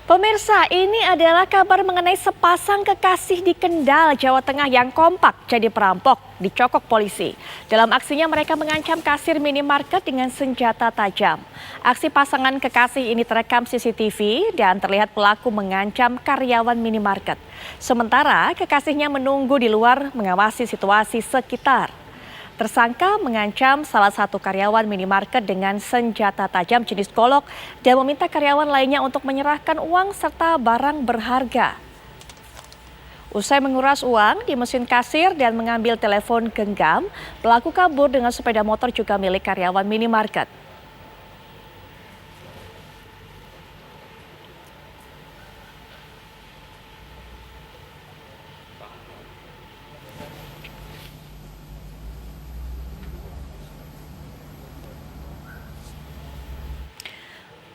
Pemirsa, ini adalah kabar mengenai sepasang kekasih di Kendal, Jawa Tengah yang kompak jadi perampok, dicokok polisi. Dalam aksinya mereka mengancam kasir minimarket dengan senjata tajam. Aksi pasangan kekasih ini terekam CCTV dan terlihat pelaku mengancam karyawan minimarket. Sementara kekasihnya menunggu di luar mengawasi situasi sekitar. Tersangka mengancam salah satu karyawan minimarket dengan senjata tajam jenis golok dan meminta karyawan lainnya untuk menyerahkan uang serta barang berharga. Usai menguras uang di mesin kasir dan mengambil telepon genggam, pelaku kabur dengan sepeda motor juga milik karyawan minimarket.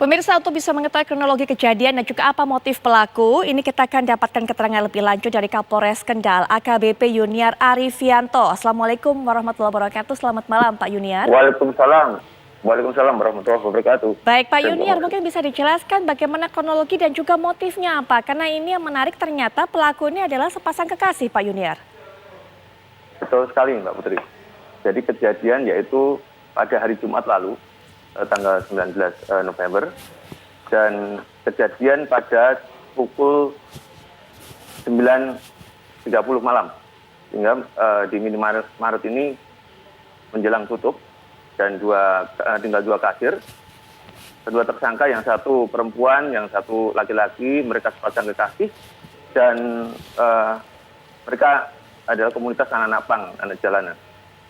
Pemirsa, untuk bisa mengetahui kronologi kejadian dan juga apa motif pelaku, ini kita akan dapatkan keterangan lebih lanjut dari Kapolres Kendal, AKBP Yuniar Arifianto. Assalamualaikum warahmatullahi wabarakatuh. Selamat malam, Pak Yuniar. Waalaikumsalam. Waalaikumsalam warahmatullahi wabarakatuh. Baik, Pak Yuniar, mungkin bisa dijelaskan bagaimana kronologi dan juga motifnya apa? Karena ini yang menarik, ternyata pelaku ini adalah sepasang kekasih, Pak Yuniar. Betul sekali, Mbak Putri. Jadi kejadian yaitu pada hari Jumat lalu, tanggal 19 November, dan kejadian pada pukul 9.30 malam. Sehingga di minimarket ini menjelang tutup dan tinggal dua kasir. Kedua tersangka, yang satu perempuan, yang satu laki-laki, mereka sepasang kekasih, dan mereka adalah komunitas anak-anak pang, anak jalanan.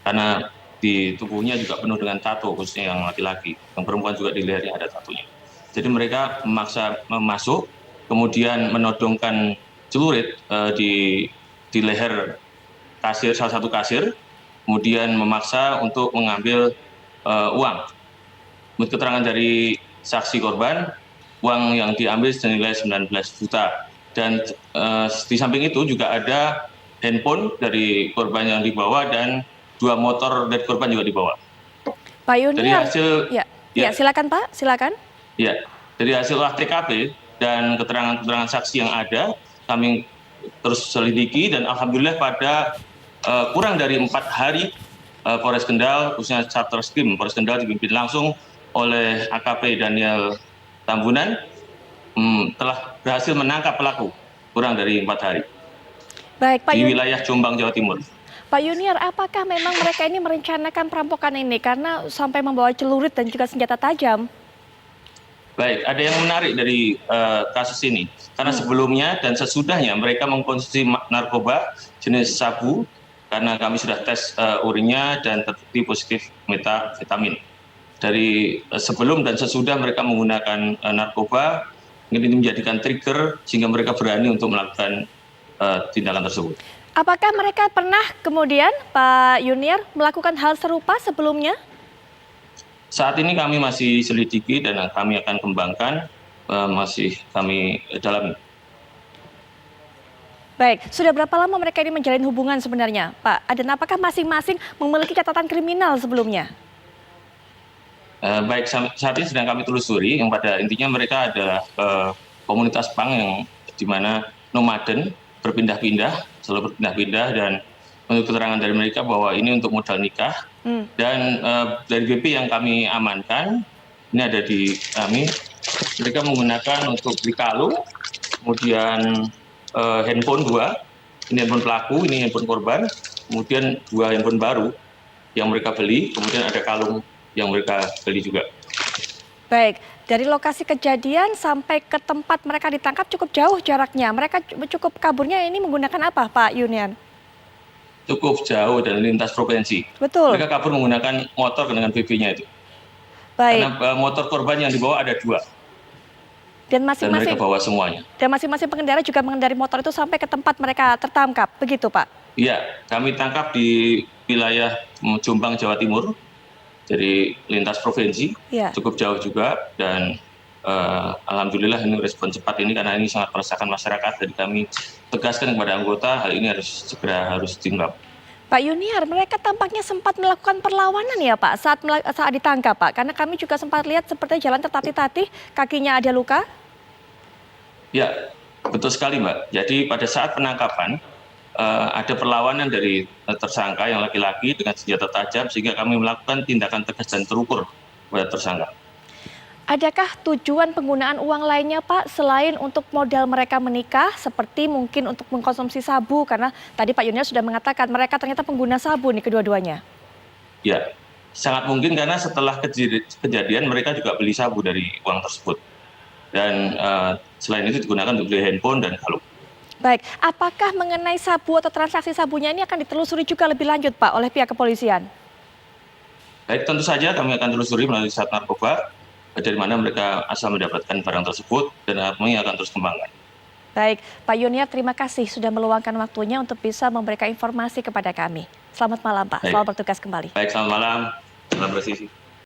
Karena di tubuhnya juga penuh dengan tato, khususnya yang laki-laki. Yang perempuan juga di lehernya ada tatonya. Jadi mereka memaksa masuk, kemudian menodongkan celurit di leher kasir, salah satu kasir, kemudian memaksa untuk mengambil uang. Menurut keterangan dari saksi korban, uang yang diambil senilai 19 juta. Dan di samping itu juga ada handphone dari korban yang dibawa dan 2 motor dari korban juga dibawa. Pak Yuniar, dari hasil, ya, silakan Pak, silakan. Ya, dari hasil olah TKP dan keterangan-keterangan saksi yang ada, kami terus selidiki dan alhamdulillah pada kurang dari 4 hari Polres Kendal, khususnya Satreskrim Polres Kendal dipimpin langsung oleh AKP Daniel Tambunan, telah berhasil menangkap pelaku kurang dari 4 hari. Baik, Pak di wilayah Jombang, Jawa Timur. Pak Yuniar, apakah memang mereka ini merencanakan perampokan ini karena sampai membawa celurit dan juga senjata tajam? Baik, ada yang menarik dari kasus ini. Karena sebelumnya dan sesudahnya mereka mengkonsumsi narkoba jenis sabu, karena kami sudah tes urinnya dan terbukti positif metafetamin. Dari sebelum dan sesudah mereka menggunakan narkoba, ini menjadikan trigger sehingga mereka berani untuk melakukan tindakan tersebut. Apakah mereka pernah kemudian, Pak Yuniar, melakukan hal serupa sebelumnya? Saat ini kami masih selidiki dan kami akan kembangkan, masih kami dalami. Baik, sudah berapa lama mereka ini menjalin hubungan sebenarnya, Pak? Dan apakah masing-masing memiliki catatan kriminal sebelumnya? Baik, saat ini sedang kami telusuri, yang pada intinya mereka adalah komunitas pang yang di mana nomaden, berpindah-pindah, selalu berpindah-pindah, dan menurut keterangan dari mereka bahwa ini untuk modal nikah. Dan dari BP yang kami amankan, ini ada di kami, mereka menggunakan untuk beli kalung, kemudian handphone 2, ini handphone pelaku, ini handphone korban, kemudian 2 handphone baru yang mereka beli, kemudian ada kalung yang mereka beli juga. Baik, dari lokasi kejadian sampai ke tempat mereka ditangkap cukup jauh jaraknya. Mereka cukup kaburnya ini menggunakan apa, Pak Yuniar? Cukup jauh dan lintas provinsi. Betul. Mereka kabur menggunakan motor dengan BB-nya itu. Baik. Karena motor korban yang dibawa ada 2. Dan mereka bawa semuanya. Dan masing-masing pengendara juga mengendarai motor itu sampai ke tempat mereka tertangkap, begitu Pak? Iya, kami tangkap di wilayah Jombang, Jawa Timur. Jadi lintas provinsi, cukup jauh juga, dan alhamdulillah ini respon cepat ini karena ini sangat meresahkan masyarakat. Jadi kami tegaskan kepada anggota hal ini harus ditindak. Pak Yuniar, mereka tampaknya sempat melakukan perlawanan ya Pak saat ditangkap Pak, karena kami juga sempat lihat seperti jalan tertatih-tatih, kakinya ada luka. Ya, betul sekali Mbak. Jadi pada saat penangkapan ada perlawanan dari tersangka yang laki-laki dengan senjata tajam sehingga kami melakukan tindakan tegas dan terukur kepada tersangka. Adakah tujuan penggunaan uang lainnya Pak selain untuk modal mereka menikah seperti mungkin untuk mengkonsumsi sabu karena tadi Pak Yunus sudah mengatakan mereka ternyata pengguna sabu nih kedua-duanya. Ya, sangat mungkin karena setelah kejadian mereka juga beli sabu dari uang tersebut. Dan selain itu digunakan untuk beli handphone dan kalung. Baik, apakah mengenai sabu atau transaksi sabunya ini akan ditelusuri juga lebih lanjut Pak oleh pihak kepolisian? Baik, tentu saja kami akan telusuri melalui Sat Narkoba dari mana mereka asal mendapatkan barang tersebut dan kami akan terus kembangkan. Baik, Pak Yuniar terima kasih sudah meluangkan waktunya untuk bisa memberikan informasi kepada kami. Selamat malam Pak, Baik. selamat bertugas kembali. Baik, selamat malam. Selamat bersisi.